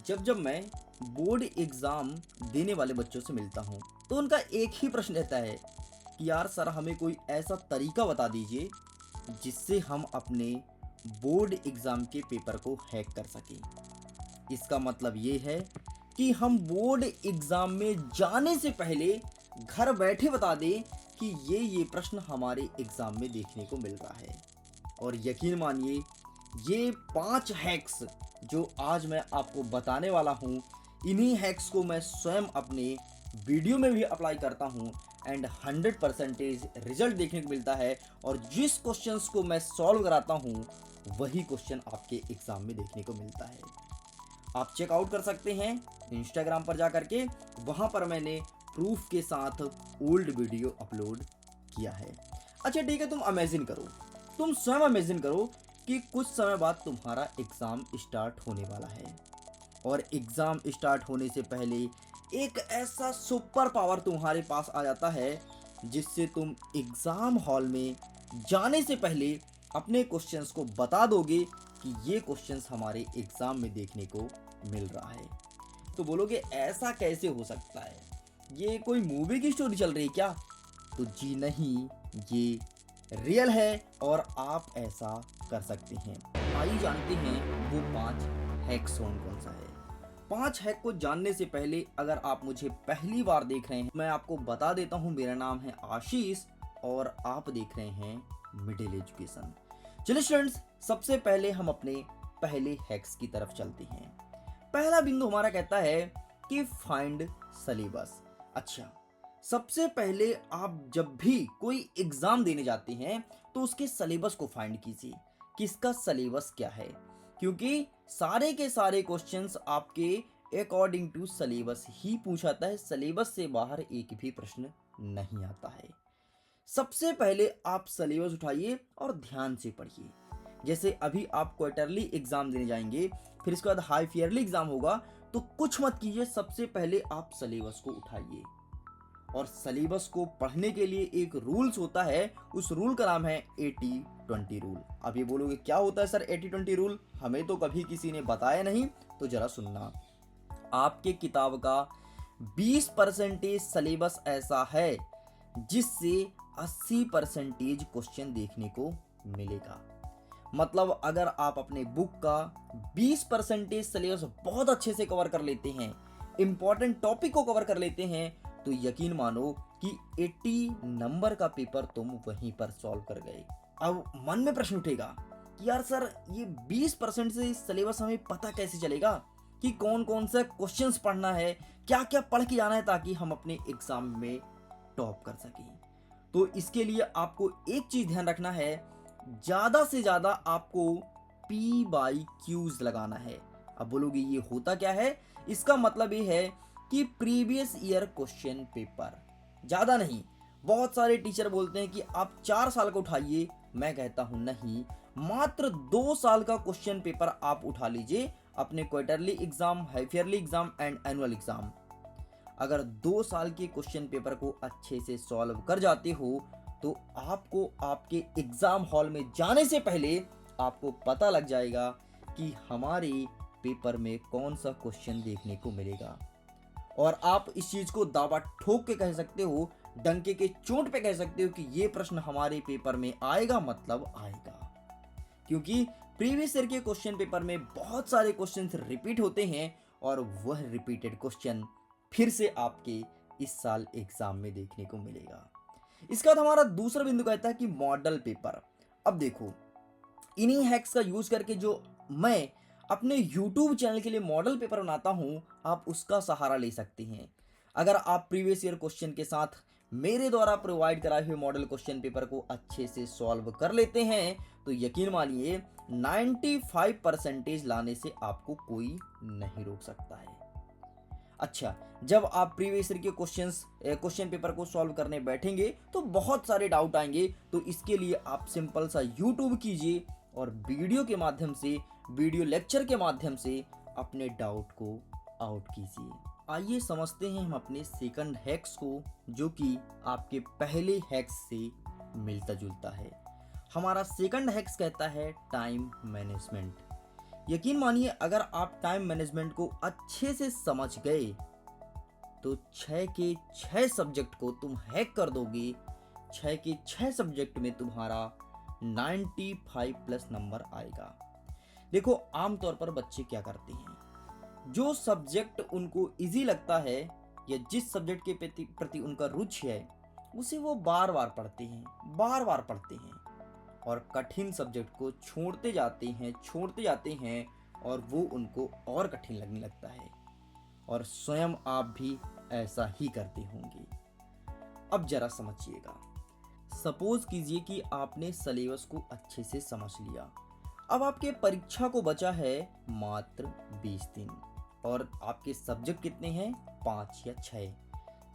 जब मैं board exam देने वाले बच्चों से मिलता हूँ तो उनका एक ही प्रश्न रहता है कि यार सर हमें कोई ऐसा तरीका बता दीजिए जिससे हम अपने बोर्ड एग्ज़ाम के पेपर को हैक कर सकें। इसका मतलब ये है कि हम बोर्ड एग्ज़ाम में जाने से पहले घर बैठे बता दें कि ये प्रश्न हमारे एग्ज़ाम में देखने को मिल रहा है। और यकीन मानिए ये 5 हैक्स जो आज मैं आपको बताने वाला हूँ, इन्हीं हैक्स को मैं स्वयं अपने वीडियो में भी अप्लाई करता हूँ एंड 100% रिजल्ट देखने को मिलता है। और जिस क्वेश्चंस को मैं सॉल्व कराता हूँ वही क्वेश्चन आपके एग्ज़ाम में देखने को मिलता है। आप चेकआउट कर सकते हैं इंस्टाग्राम पर जा करके, वहाँ पर मैंने प्रूफ के साथ ओल्ड वीडियो अपलोड किया है। अच्छा ठीक है, तुम स्वयं इमेजिन करो कि कुछ समय बाद तुम्हारा एग्ज़ाम स्टार्ट होने वाला है और एग्ज़ाम स्टार्ट होने से पहले एक ऐसा सुपर पावर तुम्हारे पास आ जाता है जिससे तुम एग्ज़ाम हॉल में जाने से पहले अपने क्वेश्चंस को बता दोगे कि ये क्वेश्चंस हमारे एग्ज़ाम में देखने को मिल रहा है। तो बोलोगे ऐसा कैसे हो सकता है, ये कोई मूवी की स्टोरी चल रही है क्या? तो जी नहीं, ये रियल है और आप ऐसा कर सकते हैं। आइए जानते हैं वो 5 हैक्स कौन सा है। 5 हैक को जानने से पहले अगर आप मुझे पहली बार देख रहे हैं, मैं आपको बता देता हूँ मेरा नाम है आशीष और आप देख रहे हैं मिडिल एजुकेशन। चलिए स्टूडेंट्स, सबसे पहले हम अपने पहले हैक्स की तरफ चलते हैं। पहला बिंदु हमारा कहता है कि फाइंड सिलेबस। अच्छा, सबसे पहले आप जब भी कोई एग्जाम देने जाते हैं तो उसके सिलेबस को फाइंड कीजिए कि इसका सिलेबस क्या है, क्योंकि सारे के सारे क्वेश्चंस आपके अकॉर्डिंग टू सिलेबस ही पूछाता है। सिलेबस से बाहर एक भी प्रश्न नहीं आता है। सबसे पहले आप सिलेबस उठाइए और ध्यान से पढ़िए। जैसे अभी आप क्वार्टरली एग्जाम देने जाएंगे, फिर इसके बाद हाफ ईयरली एग्जाम होगा, तो कुछ मत कीजिए, सबसे पहले आप सिलेबस को उठाइए। और सिलेबस को पढ़ने के लिए एक रूल्स होता है, उस रूल का नाम है 80-20 रूल। अब ये बोलोगे क्या होता है सर 80-20 रूल, हमें तो कभी किसी ने बताया नहीं। तो जरा सुनना, आपके किताब का 20% सिलेबस ऐसा है जिससे 80% क्वेश्चन देखने को मिलेगा। मतलब अगर आप अपने बुक का 20% सिलेबस बहुत अच्छे से कवर कर लेते हैं, इंपॉर्टेंट टॉपिक को कवर कर लेते हैं, तो यकीन मानो कि 80 नंबर का पेपर तुम वहीं पर सॉल्व कर गए। अब मन में प्रश्न उठेगा कि यार सर ये 20% से सिलेबस हमें पता कैसे चलेगा कि कौन कौन सा क्वेश्चंस पढ़ना है, क्या क्या पढ़ के जाना है ताकि हम अपने एग्जाम में टॉप कर सकें। तो इसके लिए आपको एक चीज ध्यान रखना है, ज्यादा से ज्यादा आपको PYQs लगाना है। अब बोलोगे ये होता क्या है, इसका मतलब ये है कि प्रीवियस ईयर क्वेश्चन पेपर, ज़्यादा नहीं। बहुत सारे टीचर बोलते हैं कि आप 4 साल का उठाइए, मैं कहता हूं नहीं, मात्र 2 साल का क्वेश्चन पेपर आप उठा लीजिए अपने quarterly exam, half yearly exam and annual exam. अगर 2 साल के क्वेश्चन पेपर को अच्छे से सॉल्व कर जाते हो तो आपको आपके एग्जाम हॉल में जाने से पहले आपको पता लग जाएगा कि हमारे पेपर में कौन सा क्वेश्चन देखने को मिलेगा। और आप इस चीज को दावा ठोक के कह सकते हो, डंके के चोट पे कह सकते हो कि ये प्रश्न हमारे पेपर में आएगा, मतलब आएगा। क्योंकि प्रीवियस ईयर के क्वेश्चन पेपर में बहुत सारे क्वेश्चंस रिपीट होते हैं और वह रिपीटेड क्वेश्चन फिर से आपके इस साल एग्जाम में देखने को मिलेगा। इसके बाद हमारा दूसरा बिंदु कहता है कि मॉडल पेपर। अब देखो, इन्हीं हैक्स का यूज करके जो मैं अपने YouTube चैनल के लिए मॉडल पेपर बनाता हूं, आप उसका सहारा ले सकते हैं। अगर आप प्रीवियस ईयर क्वेश्चन के साथ मेरे द्वारा प्रोवाइड कराए हुए मॉडल क्वेश्चन पेपर को अच्छे से सॉल्व कर लेते हैं तो यकीन मानिए 95% लाने से आपको कोई नहीं रोक सकता है। अच्छा, जब आप प्रीवियस ईयर के क्वेश्चन पेपर को सॉल्व करने बैठेंगे तो बहुत सारे डाउट आएंगे, तो इसके लिए आप सिंपल सा YouTube कीजिए और वीडियो के माध्यम से, वीडियो लेक्चर के माध्यम से अपने डाउट को आउट कीजिए। आइए समझते हैं हम अपने सेकंड हैक्स को, जो कि आपके पहले हैक्स से मिलता जुलता है। हमारा सेकंड हैक्स कहता है टाइम मैनेजमेंट। यकीन मानिए अगर आप टाइम मैनेजमेंट को अच्छे से समझ गए तो 6 के 6 सब्जेक्ट को तुम हैक कर दोगे। 6 के 6 सब्जेक्ट में तुम्हारा 95 प्लस नंबर आएगा। देखो आमतौर पर बच्चे क्या करते हैं, जो सब्जेक्ट उनको इजी लगता है या जिस सब्जेक्ट के प्रति उनका रुचि है उसे वो बार बार पढ़ते हैं और कठिन सब्जेक्ट को छोड़ते जाते हैं और वो उनको और कठिन लगने लगता है। और स्वयं आप भी ऐसा ही करते होंगे। अब जरा समझिएगा, सपोज कीजिए कि आपने सिलेबस को अच्छे से समझ लिया। अब आपके परीक्षा को बचा है मात्र 20 दिन और आपके सब्जेक्ट कितने हैं, 5 या 6।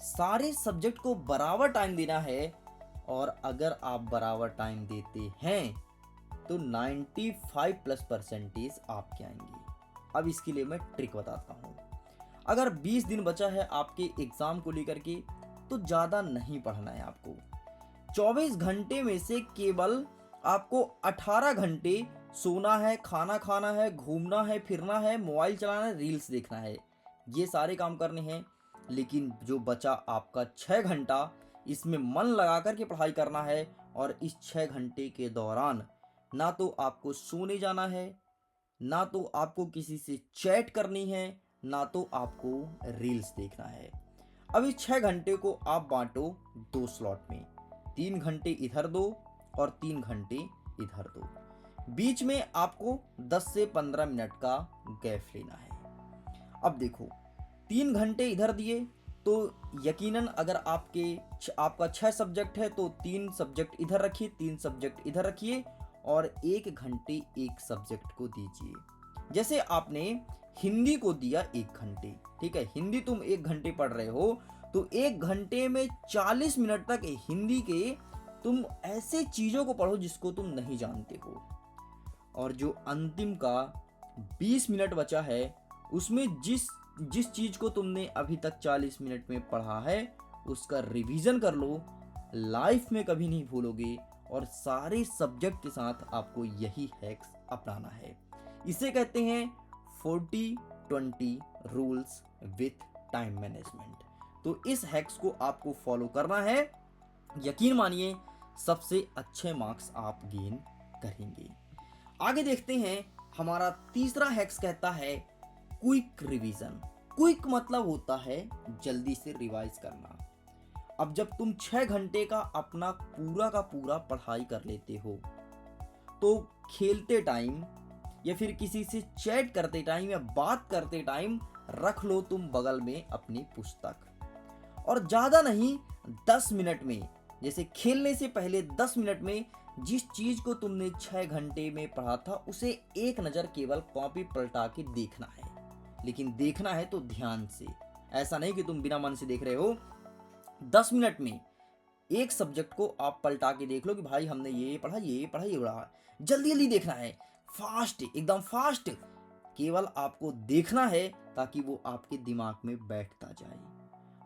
सारे सब्जेक्ट को बराबर टाइम देना है और अगर आप बराबर टाइम देते हैं तो 95 प्लस परसेंटेज आपके आएंगे। अब इसके लिए मैं ट्रिक बताता हूँ। अगर 20 दिन बचा है आपके एग्जाम को लेकर के तो ज़्यादा नहीं पढ़ना है आपको। 24 घंटे में से केवल आपको 18 घंटे सोना है, खाना खाना है, घूमना है, फिरना है, मोबाइल चलाना है, रील्स देखना है, ये सारे काम करने हैं। लेकिन जो बचा आपका 6 घंटा, इसमें मन लगा कर के पढ़ाई करना है और इस 6 घंटे के दौरान ना तो आपको सोने जाना है, ना तो आपको किसी से चैट करनी है, ना तो आपको रील्स देखना है। अब इस 6 घंटे को आप बांटो 2 स्लॉट में, 3 घंटे इधर दो और 3 घंटे इधर दो। बीच में आपको 10 से 15 मिनट का गैप लेना है। अब देखो 3 घंटे इधर दिए तो यकीनन अगर आपका 6 सब्जेक्ट है तो 3 सब्जेक्ट इधर रखिए, 3 सब्जेक्ट इधर रखिए और 1 घंटे एक सब्जेक्ट को दीजिए। जैसे आपने हिंदी को दिया 1 घंटे, ठीक है, हिंदी तुम 1 घंटे पढ़ रहे हो तो 1 घंटे में 40 मिनट तक हिंदी के तुम ऐसे चीजों को पढ़ो जिसको तुम नहीं जानते हो। और जो अंतिम का 20 मिनट बचा है उसमें जिस चीज को तुमने अभी तक 40 मिनट में पढ़ा है उसका रिवीजन कर लो। लाइफ में कभी नहीं भूलोगे और सारे सब्जेक्ट के साथ आपको यही हैक्स अपनाना है। इसे कहते हैं 40-20 रूल्स विथ टाइम मैनेजमेंट। तो इस हैक्स को आपको फॉलो करना है, यकीन मानिए सबसे अच्छे मार्क्स आप गेन करेंगे। आगे देखते हैं, हमारा तीसरा हैक्स कहता है क्विक रिवीजन। क्विक मतलब होता है जल्दी से रिवाइज करना। अब जब तुम 6 घंटे का अपना पूरा का पूरा पढ़ाई कर लेते हो तो खेलते टाइम या फिर किसी से चैट करते टाइम या बात करते टाइम रख लो तुम बगल में अपनी पुस्तक और ज़्यादा नहीं 10 मिनट में, जैसे खेलने से पहले 10 मिनट में जिस चीज को तुमने 6 घंटे में पढ़ा था उसे एक नज़र केवल कॉपी पलटा के देखना है। लेकिन देखना है तो ध्यान से, ऐसा नहीं कि तुम बिना मन से देख रहे हो। 10 मिनट में एक सब्जेक्ट को आप पलटा के देख लो कि भाई हमने ये पढ़ा, ये पढ़ा, ये पढ़ा। जल्दी जल्दी देखना है, फास्ट, एकदम फास्ट। केवल आपको देखना है ताकि वो आपके दिमाग में बैठता जाए।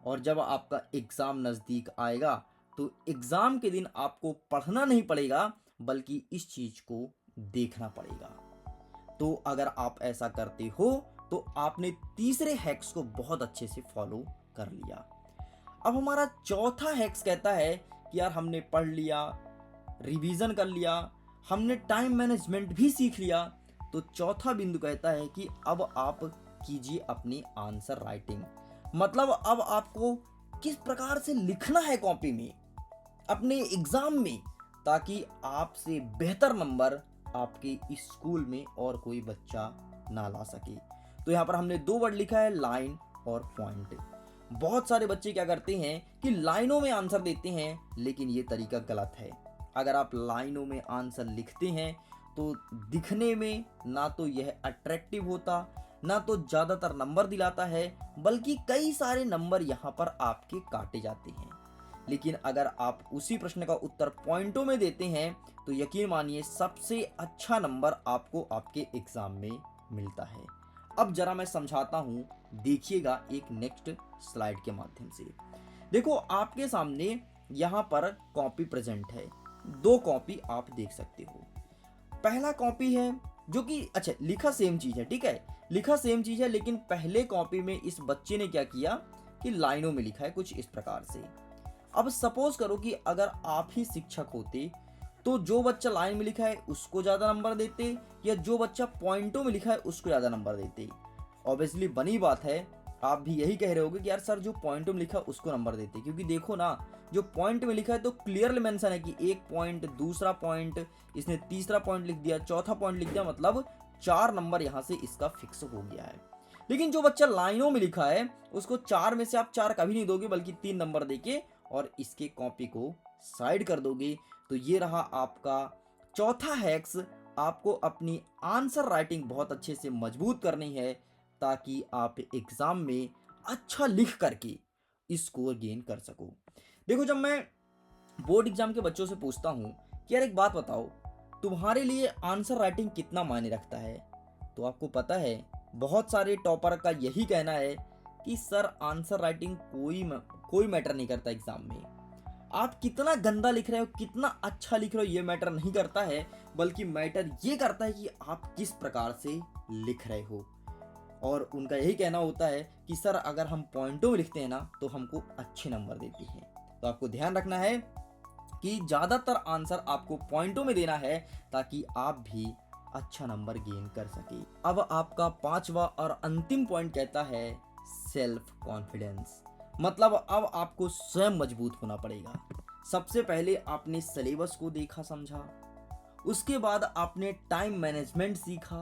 और जब आपका एग्जाम नज़दीक आएगा तो एग्जाम के दिन आपको पढ़ना नहीं पड़ेगा बल्कि इस चीज को देखना पड़ेगा। तो अगर आप ऐसा करते हो तो आपने तीसरे हैक्स को बहुत अच्छे से फॉलो कर लिया। अब हमारा चौथा हैक्स कहता है कि यार हमने पढ़ लिया, रिवीजन कर लिया, हमने टाइम मैनेजमेंट भी सीख लिया, तो चौथा बिंदु कहता है कि अब आप कीजिए अपनी आंसर राइटिंग। मतलब अब आपको किस प्रकार से लिखना है कॉपी में अपने एग्जाम में, ताकि आपसे बेहतर नंबर आपके स्कूल में और कोई बच्चा ना ला सके। तो यहाँ पर हमने 2 वर्ड लिखा है, लाइन और पॉइंट। बहुत सारे बच्चे क्या करते हैं कि लाइनों में आंसर देते हैं, लेकिन ये तरीका गलत है। अगर आप लाइनों में आंसर लिखते हैं तो दिखने में ना तो यह अट्रैक्टिव होता, ना तो ज़्यादातर नंबर दिलाता है, बल्कि कई सारे नंबर यहाँ पर आपके काटे जाते हैं। लेकिन अगर आप उसी प्रश्न का उत्तर पॉइंटों में देते हैं तो यकीन मानिए सबसे अच्छा नंबर आपको आपके एग्जाम में मिलता है। अब जरा मैं समझाता हूँ, देखिएगा एक नेक्स्ट स्लाइड के माध्यम से। देखो आपके सामने यहाँ पर कॉपी प्रेजेंट है, 2 कॉपी आप देख सकते हो। पहला कॉपी है जो कि अच्छा लिखा सेम चीज़ है, ठीक है, लिखा सेम चीज़ है, लेकिन पहले कॉपी में इस बच्चे ने क्या किया कि लाइनों में लिखा है कुछ इस प्रकार से। अब सपोज करो कि अगर आप ही शिक्षक होते तो जो बच्चा लाइन में लिखा है उसको ज़्यादा नंबर देते या जो बच्चा पॉइंटों में लिखा है उसको ज़्यादा नंबर देते। ऑब्वियसली बनी बात है, आप भी यही कह रहे होगे कि यार सर जो पॉइंटों में लिखा है उसको नंबर देते, क्योंकि देखो ना जो पॉइंट में लिखा है तो क्लियरली मेंशन है कि एक पॉइंट, दूसरा पॉइंट, इसने तीसरा पॉइंट लिख दिया, चौथा पॉइंट लिख दिया, मतलब 4 नंबर यहाँ से इसका फिक्स हो गया है। लेकिन जो बच्चा लाइनों में लिखा है उसको 4 में से आप 4 कभी नहीं दोगे बल्कि 3 नंबर देके और इसके कॉपी को साइड कर दोगे। तो ये रहा आपका चौथा हैक्स। आपको अपनी आंसर राइटिंग बहुत अच्छे से मजबूत करनी है ताकि आप एग्जाम में अच्छा लिख करके स्कोर गेन कर सको। देखो जब मैं बोर्ड एग्जाम के बच्चों से पूछता हूँ कि यार एक बात बताओ, तुम्हारे लिए आंसर राइटिंग कितना मायने रखता है, तो आपको पता है बहुत सारे टॉपर का यही कहना है कि सर आंसर राइटिंग कोई मैटर नहीं करता एग्जाम में। आप कितना गंदा लिख रहे हो, कितना अच्छा लिख रहे हो, ये मैटर नहीं करता है, बल्कि मैटर ये करता है कि आप किस प्रकार से लिख रहे हो। और उनका यही कहना होता है कि सर अगर हम पॉइंटों में लिखते हैं ना तो हमको अच्छे नंबर देते हैं। तो आपको ध्यान रखना है कि ज़्यादातर आंसर आपको पॉइंटों में देना है ताकि आप भी अच्छा नंबर गेन कर सके। अब आपका पांचवा और अंतिम पॉइंट कहता है सेल्फ कॉन्फिडेंस। मतलब अब आपको स्वयं मजबूत होना पड़ेगा। सबसे पहले आपने सिलेबस को देखा समझा, उसके बाद आपने टाइम मैनेजमेंट सीखा,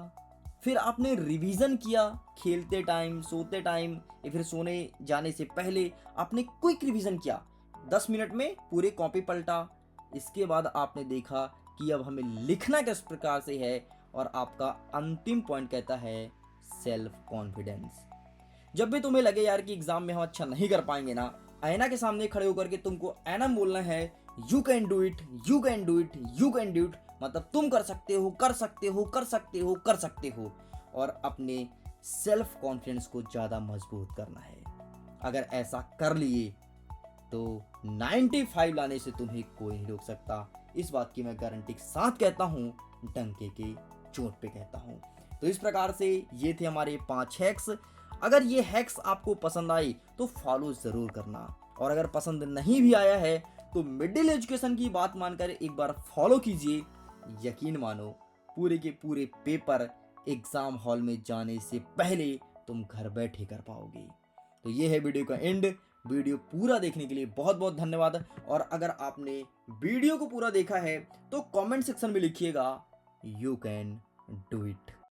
फिर आपने रिवीजन किया, खेलते टाइम, सोते टाइम या फिर सोने जाने से पहले आपने क्विक रिवीजन किया, 10 मिनट में पूरे कॉपी पलटा। इसके बाद आपने देखा कि अब हमें लिखना किस प्रकार से है, और आपका अंतिम पॉइंट कहता है सेल्फ कॉन्फिडेंस। जब भी तुम्हें लगे यार कि एग्जाम में हम अच्छा नहीं कर पाएंगे ना, आईना के सामने खड़े होकर के तुमको एनम बोलना है, you can do it, you can do it, you can do it. मतलब तुम कर सकते हो, कर सकते हो, कर सकते हो, कर सकते हो। और अपने सेल्फ कॉन्फिडेंस को ज़्यादा मजबूत करना है। अगर ऐसा कर लिए तो 95 लाने से तुम्हें कोई नहीं रोक सकता। इस बात की मैं गारंटी के साथ कहता हूँ, डंके के चोट पे कहता हूँ। तो इस प्रकार से ये थे हमारे 5 हैक्स। अगर ये हैक्स आपको पसंद आई तो फॉलो ज़रूर करना, और अगर पसंद नहीं भी आया है तो मिडिल एजुकेशन की बात मानकर एक बार फॉलो कीजिए। यकीन मानो पूरे के पूरे पेपर एग्ज़ाम हॉल में जाने से पहले तुम घर बैठे कर पाओगे। तो ये है वीडियो का एंड। वीडियो पूरा देखने के लिए बहुत बहुत धन्यवाद। और अगर आपने वीडियो को पूरा देखा है तो कमेंट सेक्शन में लिखिएगा यू कैन डू इट।